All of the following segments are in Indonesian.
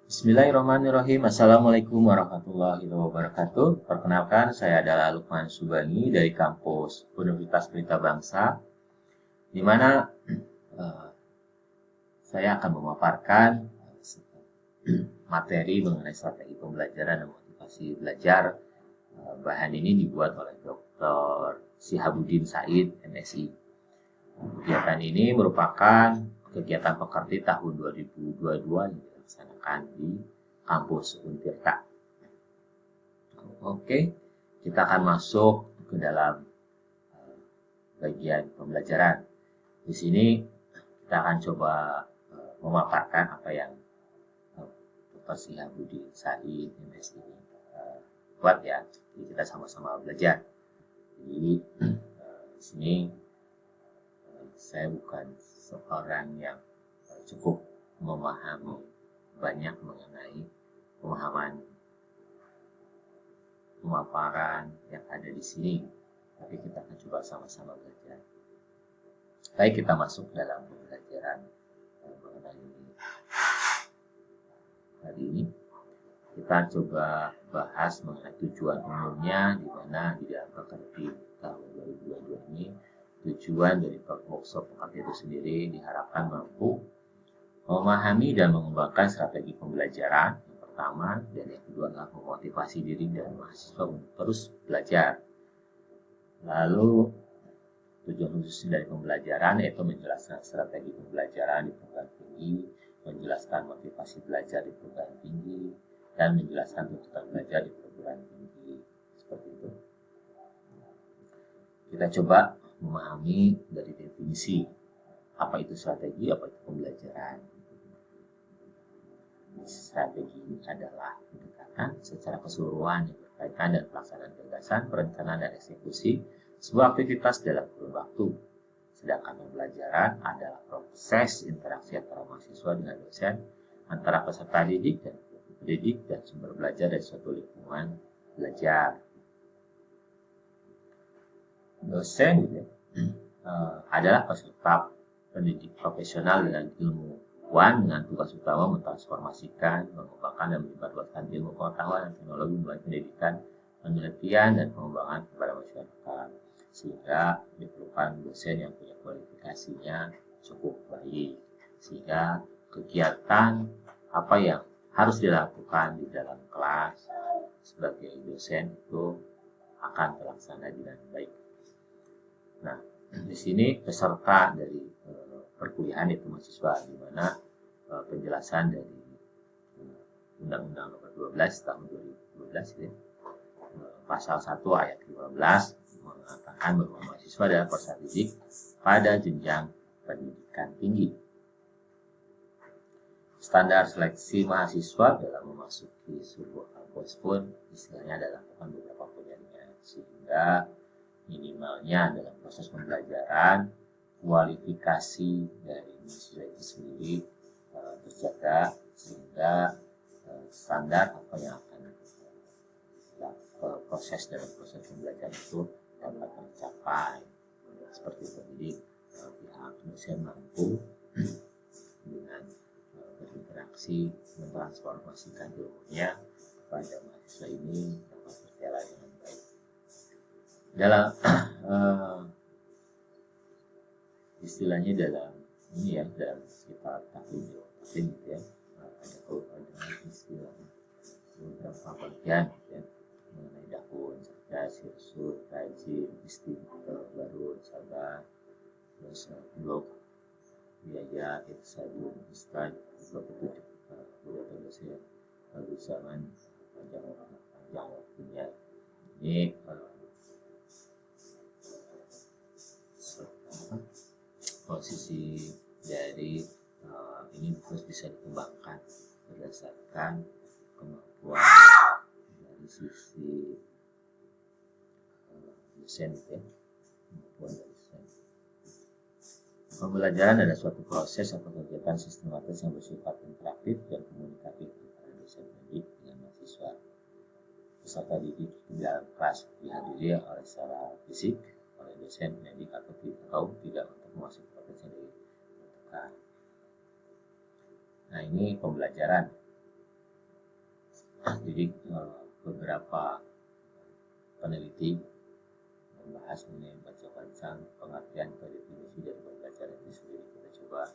Bismillahirrahmanirrahim. Assalamualaikum warahmatullahi wabarakatuh. Perkenalkan, saya adalah Lukman Subani dari kampus Universitas Pelita Bangsa, di mana eh, saya akan memaparkan materi mengenai strategi pembelajaran dan motivasi belajar. Bahan ini dibuat oleh Dr. Sihabudin Said, MSI. Kegiatan ini merupakan kegiatan pekerti tahun 2022 yang dilaksanakan di kampus Untirta. Oke, kita akan masuk ke dalam bagian pembelajaran. Di sini kita akan coba memaparkan apa yang Dr. Sihabudin Said MS ini buat ya. Jadi kita sama-sama belajar. Jadi di sini saya bukan seorang yang cukup memahami banyak mengenai pemahaman pemaparan yang ada di sini, tapi kita akan coba sama-sama belajar. Baik, kita masuk dalam pembelajaran mengenai hari ini. Kita coba bahas mengenai tujuan umumnya, di mana di dalam pekerti tahun 2022 ini tujuan dari workshop pekerti itu sendiri diharapkan mampu memahami dan mengembangkan strategi pembelajaran yang pertama, dan yang kedua adalah memotivasi diri dan mahasiswa untuk terus belajar. Lalu tujuan khusus dari pembelajaran yaitu menjelaskan strategi pembelajaran di perguruan tinggi, menjelaskan motivasi belajar di perguruan tinggi, dan menjelaskan tuntutan belajar di perguruan tinggi. Seperti itu. Kita coba memahami dari definisi apa itu strategi, apa itu pembelajaran. Strategi ini adalah pendekatan secara keseluruhan yang berkaitan dengan pelaksanaan gagasan, perencanaan, dan eksekusi sebuah aktivitas dalam kurun waktu. Sedangkan pembelajaran adalah proses interaksi antara mahasiswa dengan dosen, antara peserta didik dan pendidik, dan sumber belajar dari suatu lingkungan belajar. Dosen gitu ya, adalah peserta pendidik profesional dengan ilmu dengan tugas utama mentransformasikan, mengembangkan, dan menyebarluaskan ilmu pengetahuan dan teknologi mulai pendidikan, penelitian, dan pengembangan kepada masyarakat, sehingga diperlukan dosen yang punya kualifikasinya cukup baik, sehingga kegiatan apa yang harus dilakukan di dalam kelas sebagai dosen itu akan terlaksana dengan baik. Nah, di sini peserta dari perkuliahan itu mahasiswa, di mana penjelasan dari Undang-Undang Nomor 12 Tahun 2012 ya, pasal 1 ayat 15 mengatakan bahwa mahasiswa adalah peserta didik pada jenjang pendidikan tinggi. Standar seleksi mahasiswa dalam memasuki sebuah kampus pun istilahnya adalah beberapa penyaringan, sehingga minimalnya dalam proses pembelajaran kualifikasi dari mahasiswa itu sendiri terjaga, sehingga standar apa yang akan proses dalam proses pembelajaran itu dapat tercapai seperti itu. Jadi pihak dosen mampu dengan berinteraksi mentransformasikan ilmunya kepada mahasiswa ini dapat berjalan dengan baik. Dalam istilahnya dalam ini ya, dalam sekitar tahun gitu ya, ada istilah beberapa bagian gitu ya, mengenai dahun, cerdas, hirsut, rajin, istiqomah, baru, sabar, terus blok, biaya, iksadun, istan, blok petunjuk, beberapa dosen, lalu zaman panjang waktunya. Ini posisi dari ini terus bisa dikembangkan berdasarkan kemampuan dari sisi dosen ya, kemampuan dari dosen. Pembelajaran adalah suatu proses atau kegiatan sistematis yang bersifat interaktif dan komunikatif antara dosen pendidik dengan mahasiswa. Peserta didik di dalam kelas dihadiri oleh secara fisik oleh dosen pendidik atau tidak untuk memasuki proses yang ditentukan. Nah, ini pembelajaran. Jadi beberapa peneliti membahas mengenai baca-baca pengertian atau definisi dari pembelajaran itu sendiri. Kita coba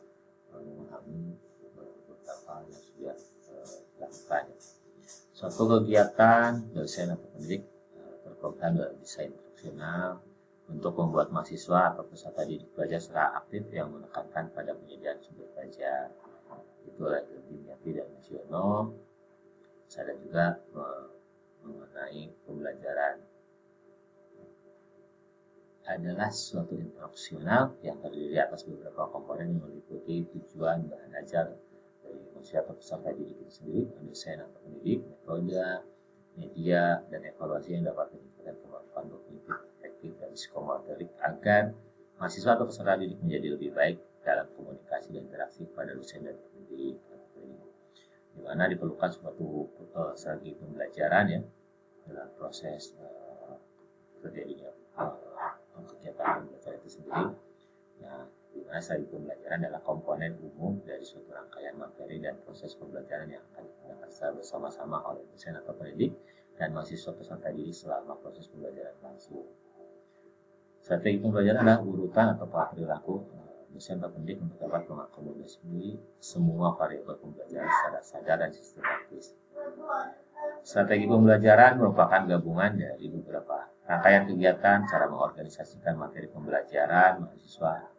memahami beberapa yang sudah dilakukan. Suatu kegiatan dosen atau pendidik berprogram dalam desain instruksional untuk membuat mahasiswa atau peserta didik belajar secara aktif yang menekankan pada penyediaan sumber belajar. Itulah Dimyati dan Nasiono. Ada juga mengenai pembelajaran adalah suatu instruksional yang terdiri atas beberapa komponen yang meliputi tujuan, bahan ajar dari mahasiswa atau peserta didik itu sendiri, dosen atau pendidik, metode, media, dan evaluasi yang dapat meningkatkan kemampuan kognitif, efektif, dan psikomotorik agar mahasiswa atau peserta didik menjadi lebih baik dalam komunikasi dan interaksi pada dosen dan pendidik. Di mana diperlukan suatu strategi pembelajaran ya dalam proses terjadinya kegiatan pembelajaran itu sendiri. Nah, di mana strategi pembelajaran adalah komponen umum dari suatu rangkaian materi dan proses pembelajaran yang akan digunakan secara bersama-sama oleh dosen atau pendidik dan mahasiswa peserta didik selama proses pembelajaran langsung. Strategi pembelajaran adalah urutan atau pola perilaku dosen atau pendidik untuk dapat mengakomodasi semua variabel pembelajaran secara sadar dan sistematis. Strategi pembelajaran merupakan gabungan dari beberapa rangkaian kegiatan, cara mengorganisasikan materi pembelajaran mahasiswa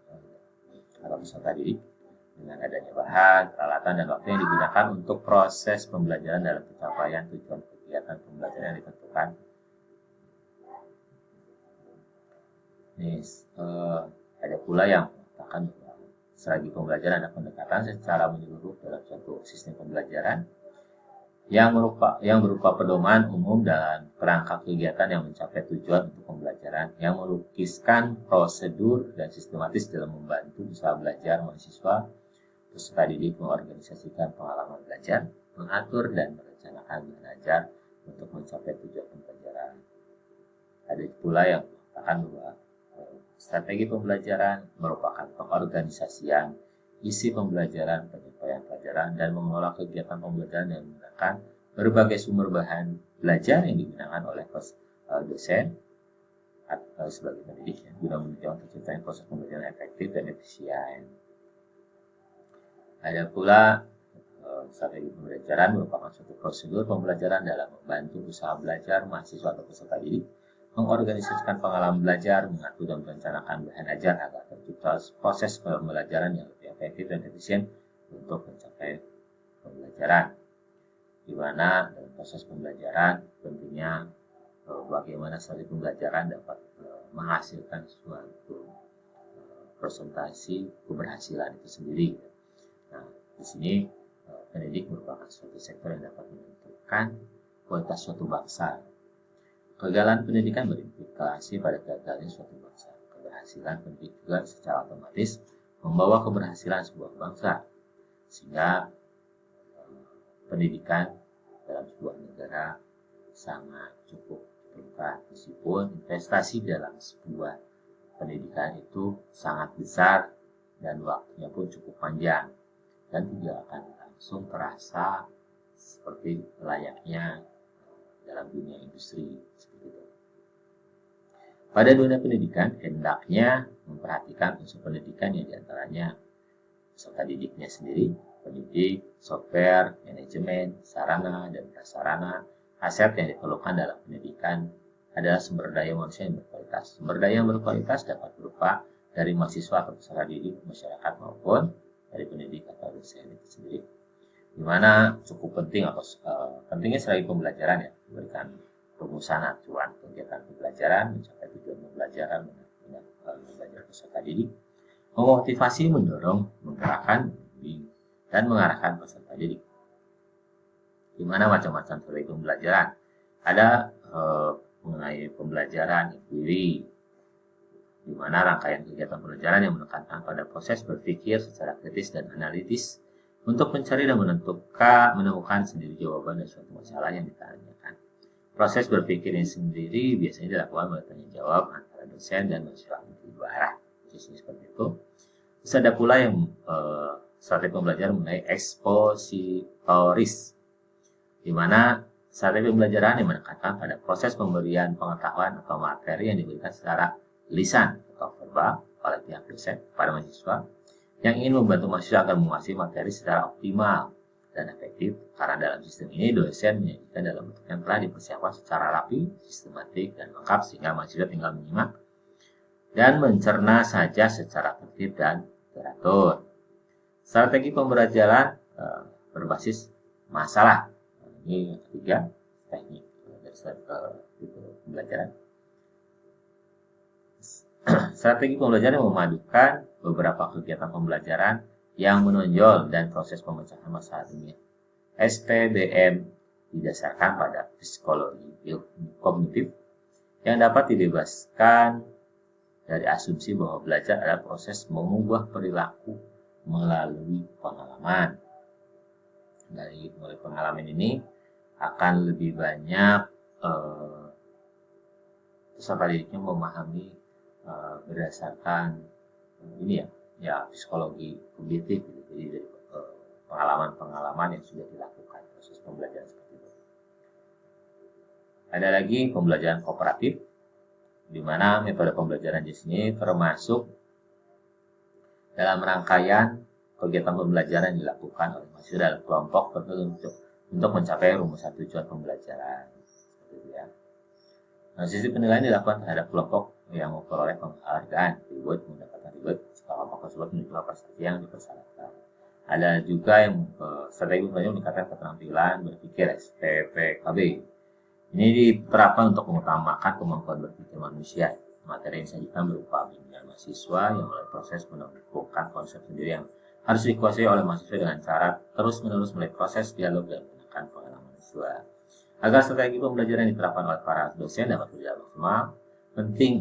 atau peserta didik dengan adanya bahan, peralatan, dan waktu yang digunakan untuk proses pembelajaran dalam pencapaian tujuan kegiatan pembelajaran yang ditentukan. Ini ada pula yang mengatakan bahwa strategi pembelajaran adalah pendekatan secara menyeluruh dalam suatu sistem pembelajaran yang berupa pedoman umum dan perangkat kegiatan yang mencapai tujuan untuk pembelajaran, yang melukiskan prosedur dan sistematis dalam membantu usaha belajar mahasiswa peserta didik mengorganisasikan pengalaman belajar, mengatur dan merencanakan belajar untuk mencapai tujuan pembelajaran. Ada pula yang mengatakan bahwa strategi pembelajaran merupakan pengorganisasian isi pembelajaran, penyampaian pelajaran, dan mengelola kegiatan pembelajaran yang menggunakan berbagai sumber bahan belajar yang digunakan oleh dosen sebagai pendidik guna menunjang terciptanya proses pembelajaran efektif dan efisien. Ada pula strategi pembelajaran merupakan suatu prosedur pembelajaran dalam membantu usaha belajar mahasiswa atau peserta didik mengorganisasikan pengalaman belajar, mengatur dan merencanakan bahan ajar agar tercipta proses pembelajaran yang lebih efektif dan efisien untuk mencapai pembelajaran. Di mana dalam proses pembelajaran tentunya bagaimana strategi pembelajaran dapat menghasilkan suatu presentasi keberhasilan itu sendiri. Nah, di sini pendidik merupakan suatu sektor yang dapat menentukan kualitas suatu bangsa. Kegagalan pendidikan berimplikasi pada gagalnya suatu bangsa. Keberhasilan pendidik juga secara otomatis membawa keberhasilan sebuah bangsa. Sehingga pendidikan dalam sebuah negara sangat cukup diperlukan. Meskipun investasi dalam sebuah pendidikan itu sangat besar dan waktunya pun cukup panjang dan tidak akan langsung terasa seperti layaknya dalam dunia industri seperti itu. Pada dunia pendidikan, hendaknya memperhatikan unsur pendidikan yang diantaranya peserta didiknya sendiri, pendidik, software, manajemen, sarana dan prasarana, aset yang diperlukan dalam pendidikan adalah sumber daya manusia yang berkualitas. Sumber daya yang berkualitas dapat berupa dari mahasiswa atau peserta didik, masyarakat maupun dari pendidik atau dosen itu sendiri. Di mana cukup penting atau pentingnya strategi pembelajaran ya, memberikan rumusan acuan kegiatan pembelajaran, mencapai tujuan pembelajaran dengan belajar peserta didik, memotivasi, mendorong, menggerakkan, dan mengarahkan peserta didik. Di mana macam-macam strategi pembelajaran. Ada mengenai pembelajaran inquiry, di mana rangkaian kegiatan pembelajaran yang menekankan pada proses berpikir secara kritis dan analitis untuk mencari dan menemukan sendiri jawaban dari suatu masalah yang ditanyakan. Proses berpikir ini sendiri biasanya dilakukan melalui tanya jawab antara dosen dan mahasiswa di dua arah. Jadi seperti itu. Terus ada pula yang strategi pembelajaran mengenai ekspositoris, di mana Strategi pembelajaran yang menekankan pada proses pemberian pengetahuan atau materi yang diberikan secara lisan atau verbal oleh pihak dosen pada mahasiswa yang ingin membantu mahasiswa agar menguasai materi secara optimal dan efektif, karena dalam sistem ini dosen menyajikan dalam bentuk yang telah dipersiapkan secara rapi, sistematik, dan lengkap sehingga mahasiswa tinggal menyimak dan mencerna saja secara tertib dan teratur. Strategi pembelajaran berbasis masalah. Ini yang ketiga, teknik dari pembelajaran. Strategi pembelajaran memadukan beberapa kegiatan pembelajaran yang menonjol dan proses pemecahan masalah ilmiah. SPBM didasarkan pada psikologi kognitif yang dapat dibebaskan dari asumsi bahwa belajar adalah proses mengubah perilaku melalui pengalaman. Dari mulai pengalaman ini akan lebih banyak peserta didiknya memahami berdasarkan ini ya psikologi kognitif gitu. Jadi dari pengalaman-pengalaman yang sudah dilakukan proses pembelajaran seperti itu. Ada lagi pembelajaran kooperatif, di mana metode pembelajaran di sini termasuk dalam rangkaian kegiatan pembelajaran yang dilakukan oleh mahasiswa dalam kelompok tertentu untuk mencapai rumusan tujuan pembelajaran. Seperti itu ya. Nah, sisi penilaian dilakukan terhadap kelompok yang memperoleh penghargaan, reward, mendapatkan reward setelah kelompok tersebut menunjukkan prestasi yang dipersyaratkan. Ada juga yang strategi pembelajaran meningkatkan keterampilan berpikir SPPKB. Ini diterapkan untuk mengutamakan kemampuan berpikir manusia. Materi yang disajikan berupa bimbingan mahasiswa yang mulai proses menemukan konsep sendiri yang harus dikuasai oleh mahasiswa dengan cara terus-menerus mulai proses dialog dan menekan pengalaman mahasiswa. Agar strategi pembelajaran diterapkan oleh para dosen dapat berjalan maksimal, penting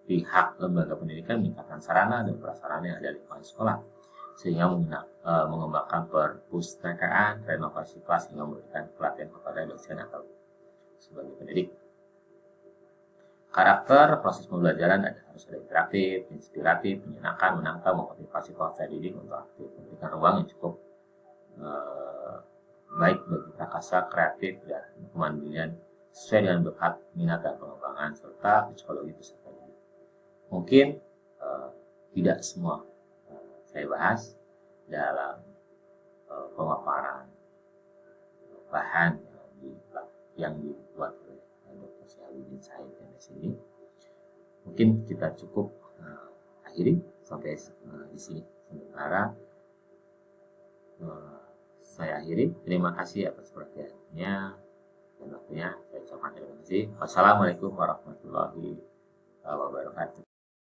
pihak lembaga pendidikan meningkatkan sarana dan prasarana yang ada di lingkungan sekolah, sehingga mengembangkan perpustakaan, renovasi kelas, hingga memberikan pelatihan kepada dosen atau sebagai pendidik. Karakter proses pembelajaran harus ada interaktif, inspiratif, menyenangkan, menantang, memotivasi peserta didik untuk aktif, memberikan ruang yang cukup baik bagi prakasa, kreatif, dan kemandirian sesuai dengan bakat, minat, dan pengembangan serta psikologi peserta didik. Mungkin tidak semua saya bahas dalam pemaparan bahan yang dibuat oleh Dr. Syahwudin Said di sini. Mungkin kita cukup akhiri sampai di sini sementara. Saya akhiri. Terima kasih atas perhatiannya dan waktunya. Saya ucapkan terima kasih. Wassalamualaikum warahmatullahi wabarakatuh.